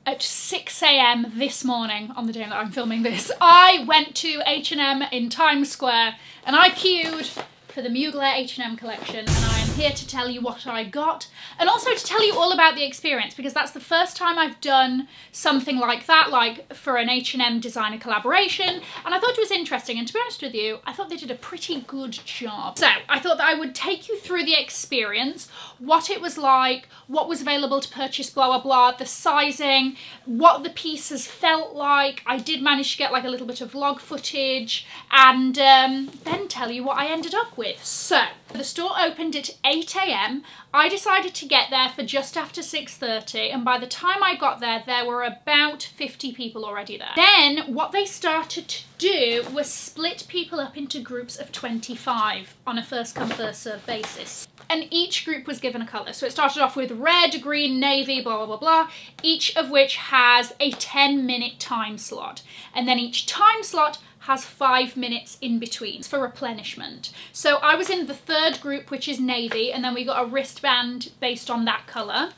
at 6 AM this morning, on the day that I'm filming this, I went to H&M in Times Square and I queued for the Mugler H&M collection, and I am here to tell you what I got and also to tell you all about the experience, because that's the first time I've done something like that, like for an H&M designer collaboration, and I thought it was interesting, and to be honest with you, I thought they did a pretty good job. So I thought that I would take you through the experience, what it was like, what was available to purchase, blah blah blah, the sizing, what the pieces felt like. I did manage to get like a little bit of vlog footage, and then tell you what I ended up with. So the store opened at 8 AM. I decided to get there for just after 6:30, and by the time I got there, there were about 50 people already there. Then what they started to do was split people up into groups of 25 on a first come first serve basis. And each group was given a colour. So it started off with red, green, navy, blah, blah, blah, blah, each of which has a 10-minute time slot. And then each time slot has 5 minutes in between for replenishment. So I was in the third group, which is navy, and then we got a wristband based on that colour.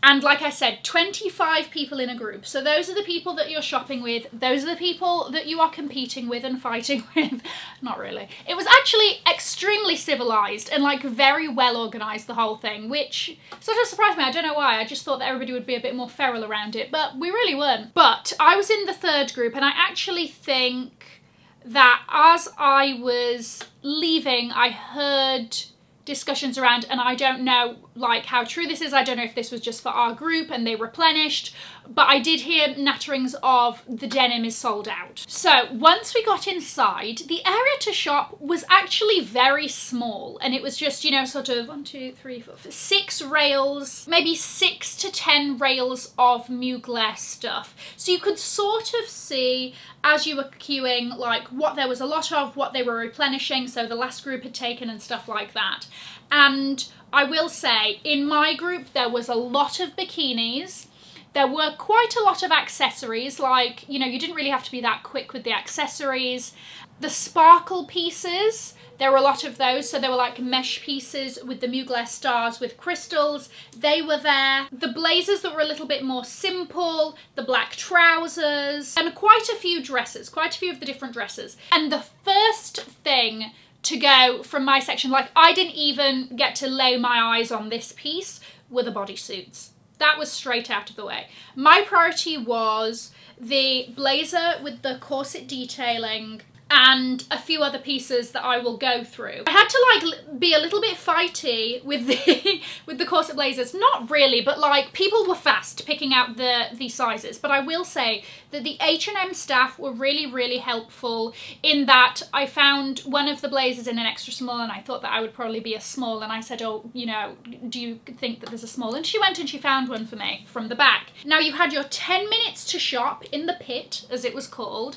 And like I said, 25 people in a group. So those are the people that you're shopping with. Those are the people that you are competing with and fighting with. Not really. It was actually extremely civilized and like very well organized, the whole thing, which sort of surprised me. I don't know why. I just thought that everybody would be a bit more feral around it, but we really weren't. But I was in the third group, and I actually think that as I was leaving, I heard discussions around, and I don't know like how true this is, I don't know if this was just for our group and they replenished, but I did hear natterings of the denim is sold out. So once we got inside, the area to shop was actually very small, and it was just, you know, sort of 1, 2, 3, 4, 5, 6 rails, maybe 6 to 10 rails of Mugler stuff. So you could sort of see as you were queuing like what there was a lot of, what they were replenishing, so the last group had taken and stuff like that. And I will say, in my group there was a lot of bikinis. There were quite a lot of accessories, like, you know, you didn't really have to be that quick with the accessories. The sparkle pieces, there were a lot of those, so there were like mesh pieces with the Mugler stars with crystals, they were there. The blazers that were a little bit more simple, the black trousers, and quite a few dresses, quite a few of the different dresses. And the first thing to go from my section, like I didn't even get to lay my eyes on this piece, were the bodysuits. That was straight out of the way. My priority was the blazer with the corset detailing and a few other pieces that I will go through. I had to like be a little bit fighty with the corset blazers. Not really, but like people were fast picking out the sizes. But I will say that the H&M staff were really, really helpful in that I found one of the blazers in an extra small, and I thought that I would probably be a small, and I said, oh, you know, do you think that there's a small? And she went and she found one for me from the back. Now you had your 10 minutes to shop in the pit, as it was called,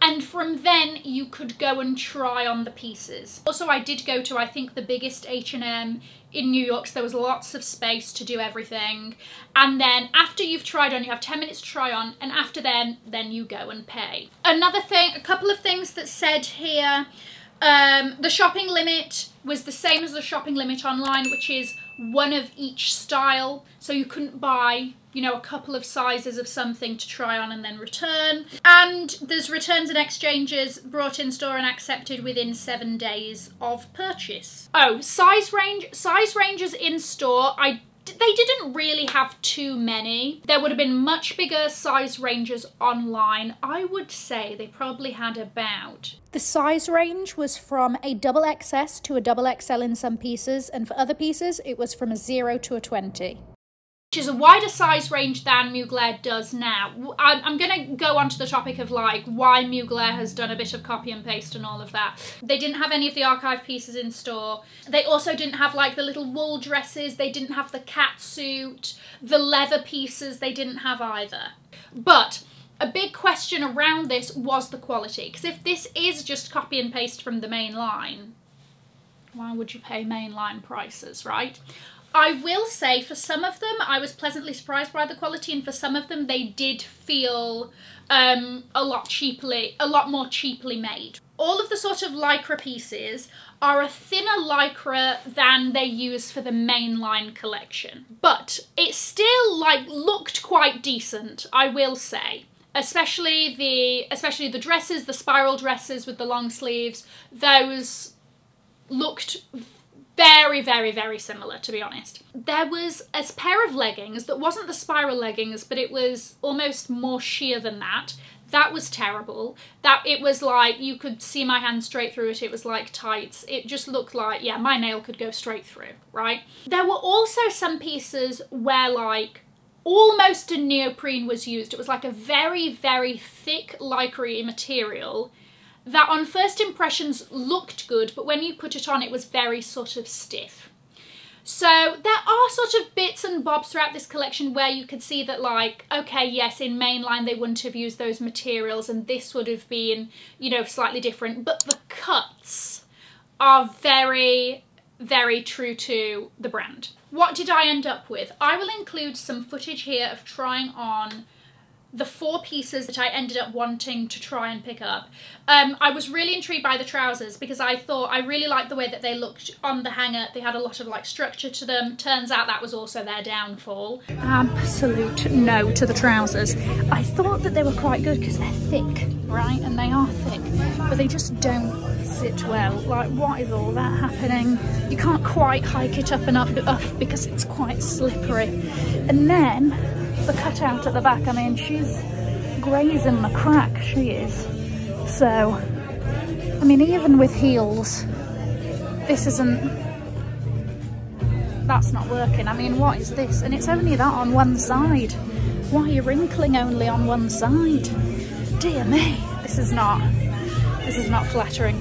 and from then you could go and try on the pieces. Also, I did go to, I think, the biggest H&M in New York, so there was lots of space to do everything. And then after you've tried on, you have 10 minutes to try on, and after then you go and pay. Another thing, a couple of things that said here, the shopping limit was the same as the shopping limit online, which is 1 of each style, so you couldn't buy, you know, a couple of sizes of something to try on and then return. And there's returns and exchanges brought in store and accepted within 7 days of purchase. Oh, size ranges in store, they didn't really have too many. There would have been much bigger size ranges online. I would say they probably had about... The size range was from a XXS to a XXL in some pieces, and for other pieces it was from a 0 to a 20. Which is a wider size range than Mugler does now. I'm going to go on to the topic of like why Mugler has done a bit of copy and paste and all of that. They didn't have any of the archive pieces in store. They also didn't have like the little wool dresses. They didn't have the cat suit. The leather pieces they didn't have either. But a big question around this was the quality. Because if this is just copy and paste from the main line, why would you pay mainline prices, right? I will say for some of them I was pleasantly surprised by the quality, and for some of them they did feel a lot more cheaply made. All of the sort of lycra pieces are a thinner lycra than they use for the mainline collection, but it still like looked quite decent, I will say. Especially the dresses, the spiral dresses with the long sleeves, those looked very, very, very similar, to be honest. There was a pair of leggings that wasn't the spiral leggings, but it was almost more sheer than that. That was terrible. That it was like, you could see my hand straight through it. It was like tights. It just looked like, yeah, my nail could go straight through, right? There were also some pieces where like almost a neoprene was used. It was like a very, very thick lycra material that on first impressions looked good, but when you put it on it was very sort of stiff. So there are sort of bits and bobs throughout this collection where you could see that like, okay, yes, in mainline they wouldn't have used those materials and this would have been, you know, slightly different, but the cuts are very, very true to the brand. What did I end up with? I will include some footage here of trying on the 4 pieces that I ended up wanting to try and pick up. I was really intrigued by the trousers because I thought I really liked the way that they looked on the hanger. They had a lot of like structure to them. Turns out that was also their downfall. Absolute no to the trousers. I thought that they were quite good because they're thick, right? And they are thick, but they just don't sit well. Like, what is all that happening? You can't quite hike it up and up because it's quite slippery. And then the cutout at the back, I mean, she's grazing the crack, she is. So, I mean, even with heels, this isn't, that's not working. I mean, what is this? And it's only that on one side. Why are you wrinkling only on one side? Dear me, this is not flattering.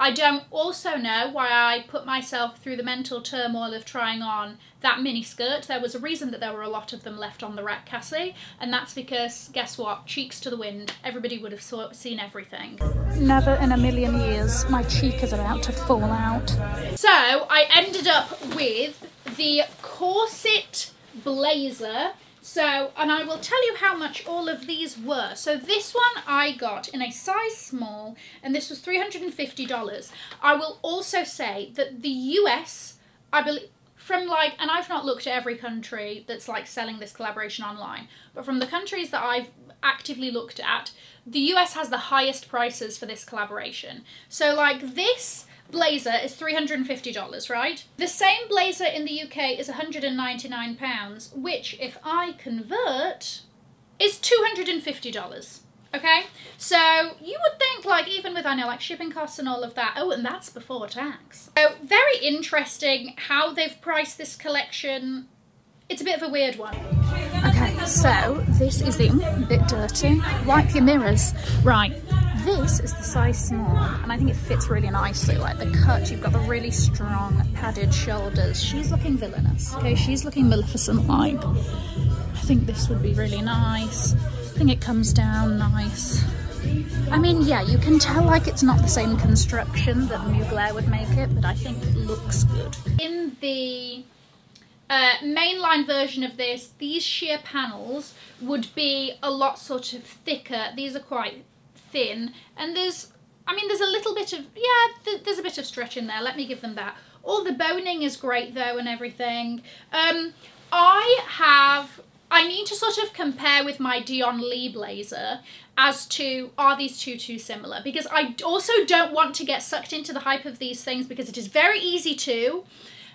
I don't also know why I put myself through the mental turmoil of trying on that mini skirt. There was a reason that there were a lot of them left on the rack, Cassie, and that's because, guess what? Cheeks to the wind. Everybody would have seen everything. Never in a million years. My cheek is about to fall out. So I ended up with the corset blazer. So, and I will tell you how much all of these were. So this one I got in a size small, and this was $350. I will also say that the US, I believe, from like, and I've not looked at every country that's like selling this collaboration online, but from the countries that I've actively looked at, the US has the highest prices for this collaboration. So like this blazer is $350, right? The same blazer in the UK is £199, which if I convert is $250. Okay, so you would think like even with, I know, like shipping costs and all of that, oh, and that's before tax. So very interesting how they've priced this collection. It's a bit of a weird one. Okay, so this is a bit dirty. Wipe your mirrors. Right. This is the size small, and I think it fits really nicely. Like the cut, you've got the really strong padded shoulders. She's looking villainous, okay? She's looking Maleficent-like. I think this would be really nice. I think it comes down nice. I mean, yeah, you can tell like it's not the same construction that Mugler would make it, but I think it looks good. In the mainline version of this, these sheer panels would be a lot sort of thicker. These are quite thin, and there's a little bit of, yeah, there's a bit of stretch in there, let me give them that. All the boning is great though and everything. I need to sort of compare with my Dion Lee blazer as to, are these two too similar? Because I also don't want to get sucked into the hype of these things, because it is very easy to,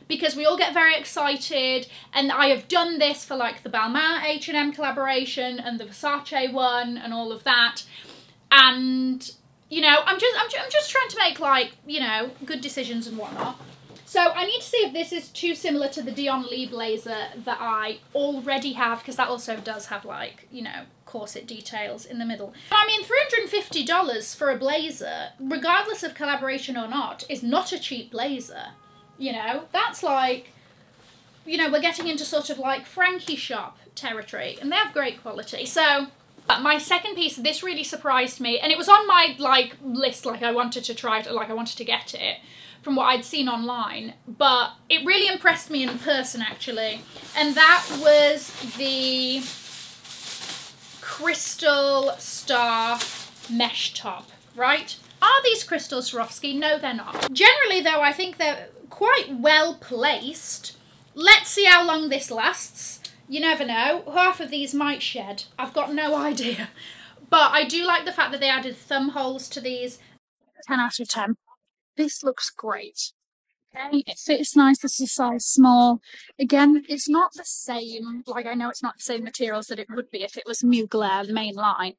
because we all get very excited, and I have done this for like the Balmain H&M collaboration and the Versace one and all of that. And, you know, I'm just trying to make, like, you know, good decisions and whatnot. So I need to see if this is too similar to the Dion Lee blazer that I already have, because that also does have, like, you know, corset details in the middle. I mean, $350 for a blazer, regardless of collaboration or not, is not a cheap blazer. You know, that's like, you know, we're getting into sort of like Frankie shop territory, and they have great quality. So my second piece, this really surprised me, and it was on my like list, like I wanted to try it, like I wanted to get it, from what I'd seen online, but it really impressed me in person actually, and that was the Crystal Star mesh top, right? Are these crystal Swarovski? No, they're not. Generally though, I think they're quite well placed. Let's see how long this lasts. You never know. Half of these might shed. I've got no idea. But I do like the fact that they added thumb holes to these. 10 out of 10. This looks great. Okay, it fits nice. This is a size small. Again, it's not the same, like I know it's not the same materials that it would be if it was Mugler, the main line.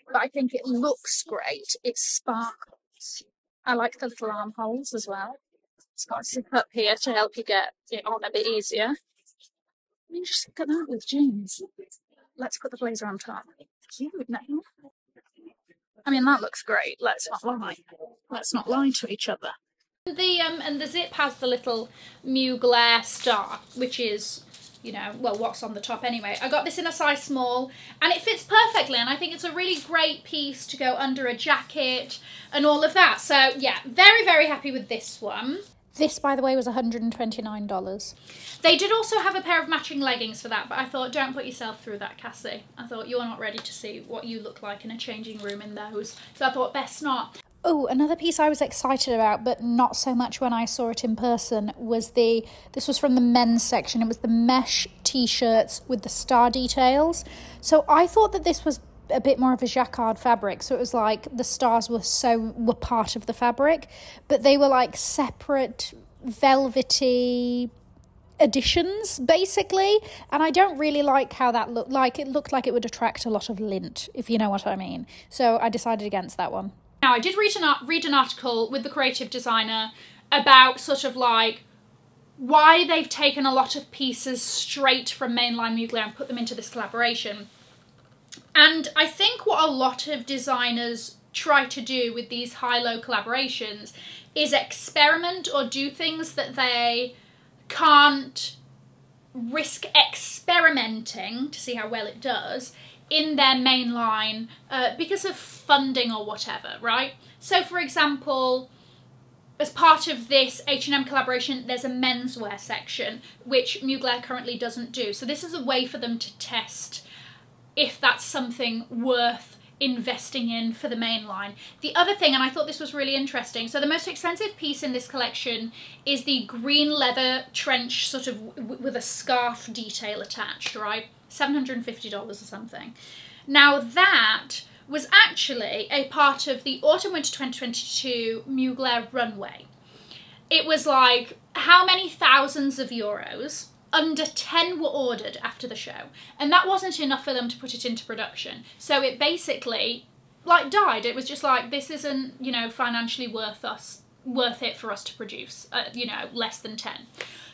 But I think it looks great. It sparkles. I like the little armholes as well. It's got a zip up here to help you get it on a bit easier. I mean, just look at that with jeans. Let's put the blazer on top. Cute, no? I mean, that looks great. Let's not lie. Let's not lie to each other. And the zip has the little Mugler star, which is, you know, well, what's on the top anyway. I got this in a size small, and it fits perfectly, and I think it's a really great piece to go under a jacket and all of that. So, yeah, very, very happy with this one. This, by the way, was $129. They did also have a pair of matching leggings for that, but I thought, don't put yourself through that, Cassie. I thought, you're not ready to see what you look like in a changing room in those. So I thought, best not. Oh, another piece I was excited about, but not so much when I saw it in person, was this was from the men's section. It was the mesh t-shirts with the star details. So I thought that this was a bit more of a jacquard fabric, so it was like the stars were part of the fabric, but they were like separate velvety additions basically, and I don't really like how that looked. Like it looked like it would attract a lot of lint, if you know what I mean. So I decided against that one. Now, I did read an article with the creative designer about sort of like why they've taken a lot of pieces straight from mainline Mugler and put them into this collaboration. And I think what a lot of designers try to do with these high-low collaborations is experiment or do things that they can't risk experimenting to see how well it does in their main line because of funding or whatever, right? So for example, as part of this H&M collaboration, there's a menswear section, which Mugler currently doesn't do. So this is a way for them to test if that's something worth investing in for the main line. The other thing, and I thought this was really interesting, so the most expensive piece in this collection is the green leather trench sort of with a scarf detail attached, right? $750 or something. Now that was actually a part of the Autumn-Winter 2022 Mugler runway. It was like, how many thousands of euros? Under 10 were ordered after the show, and that wasn't enough for them to put it into production. So it basically like died. It was just like, this isn't, you know, financially worth it for us to produce, you know, less than 10.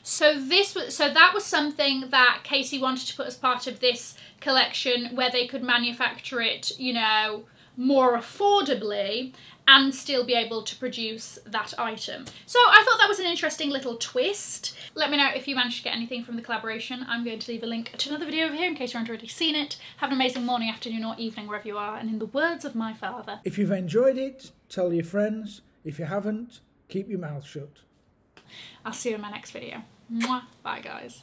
So that was something that Casey wanted to put as part of this collection, where they could manufacture it, you know, more affordably and still be able to produce that item. So I thought that was an interesting little twist. Let me know if you managed to get anything from the collaboration. I'm going to leave a link to another video over here in case you haven't already seen it. Have an amazing morning, afternoon or evening wherever you are, and in the words of my father, if you've enjoyed it, tell your friends. If you haven't, keep your mouth shut. I'll see you in my next video. Mwah. Bye guys.